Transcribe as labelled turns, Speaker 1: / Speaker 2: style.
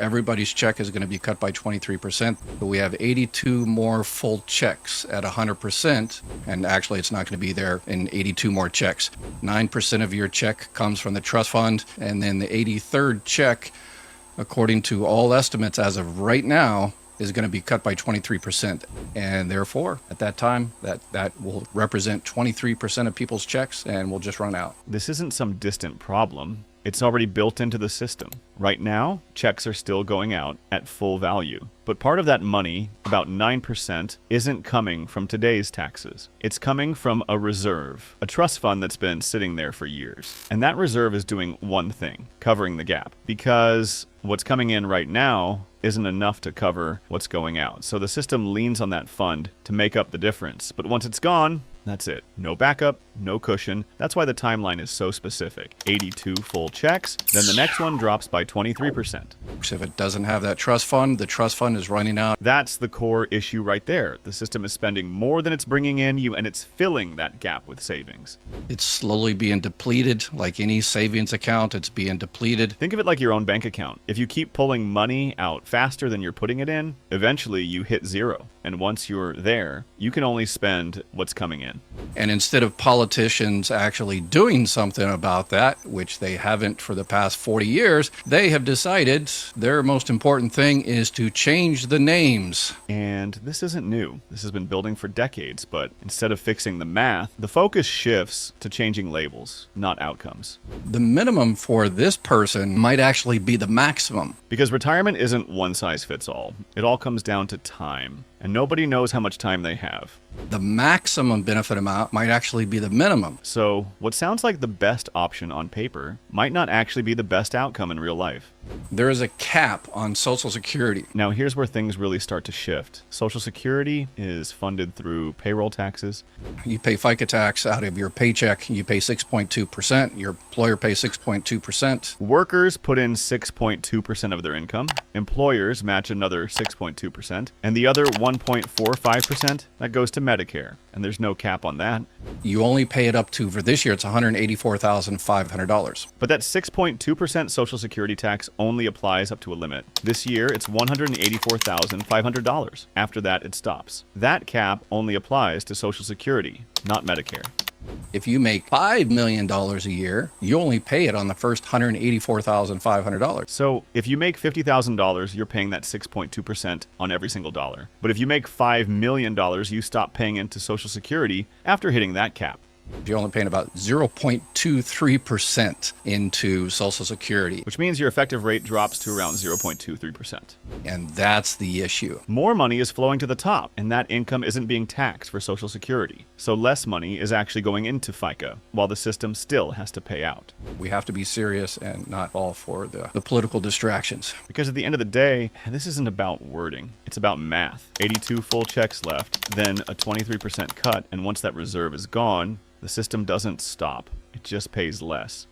Speaker 1: Everybody's check is going to be cut by 23%. But we have 82 more full checks at 100%. And actually, it's not going to be there in 82 more checks. 9% of your check comes from the trust fund. And then the 83rd check, according to all estimates as of right now, is going to be cut by 23%. And therefore, at that time, that will represent 23% of people's checks and will just run out.
Speaker 2: This isn't some distant problem. It's already built into the system. Right now, checks are still going out at full value. But part of that money, about 9%, isn't coming from today's taxes. It's coming from a reserve, a trust fund that's been sitting there for years. And that reserve is doing one thing, covering the gap. Because what's coming in right now isn't enough to cover what's going out. So the system leans on that fund to make up the difference. But once it's gone, that's it. No backup, no cushion. That's why the timeline is so specific. 82 full checks, then the next one drops by 23%.
Speaker 1: If it doesn't have that trust fund, the trust fund is running out.
Speaker 2: That's the core issue right there. The system is spending more than it's bringing in you, and it's filling that gap with savings.
Speaker 1: It's slowly being depleted. Like any savings account, it's being depleted.
Speaker 2: Think of it like your own bank account. If you keep pulling money out faster than you're putting it in, eventually you hit zero. And once you're there, you can only spend what's coming in.
Speaker 1: And instead of politicians actually doing something about that, which they haven't for the past 40 years, they have decided their most important thing is to change the names.
Speaker 2: And this isn't new. This has been building for decades, but instead of fixing the math, the focus shifts to changing labels, not outcomes.
Speaker 1: The minimum for this person might actually be the maximum.
Speaker 2: Because retirement isn't one size fits all. It all comes down to time. And nobody knows how much time they have.
Speaker 1: The maximum benefit amount might actually be the minimum.
Speaker 2: So, what sounds like the best option on paper might not actually be the best outcome in real life.
Speaker 1: There is a cap on Social Security.
Speaker 2: Now, here's where things really start to shift. Social Security is funded through payroll taxes.
Speaker 1: You pay FICA tax out of your paycheck. You pay 6.2%. Your employer pays 6.2%.
Speaker 2: Workers put in 6.2% of their income. Employers match another 6.2%. And the other 1.45%, that goes to Medicare. And there's no cap on that.
Speaker 1: You only pay it up to, for this year, it's $184,500.
Speaker 2: But that 6.2% Social Security tax only applies up to a limit. This year, it's $184,500. After that, it stops. That cap only applies to Social Security, not Medicare.
Speaker 1: If you make $5 million a year, you only pay it on the first $184,500.
Speaker 2: So if you make $50,000, you're paying that 6.2% on every single dollar. But if you make $5 million, you stop paying into Social Security after hitting that cap.
Speaker 1: You're only paying about 0.23% into Social Security.
Speaker 2: Which means your effective rate drops to around 0.23%.
Speaker 1: And that's the issue.
Speaker 2: More money is flowing to the top, and that income isn't being taxed for Social Security. So less money is actually going into FICA, while the system still has to pay out.
Speaker 1: We have to be serious and not fall for the political distractions.
Speaker 2: Because at the end of the day, this isn't about wording. It's about math. 82 full checks left, then a 23% cut, and once that reserve is gone, the system doesn't stop. It just pays less.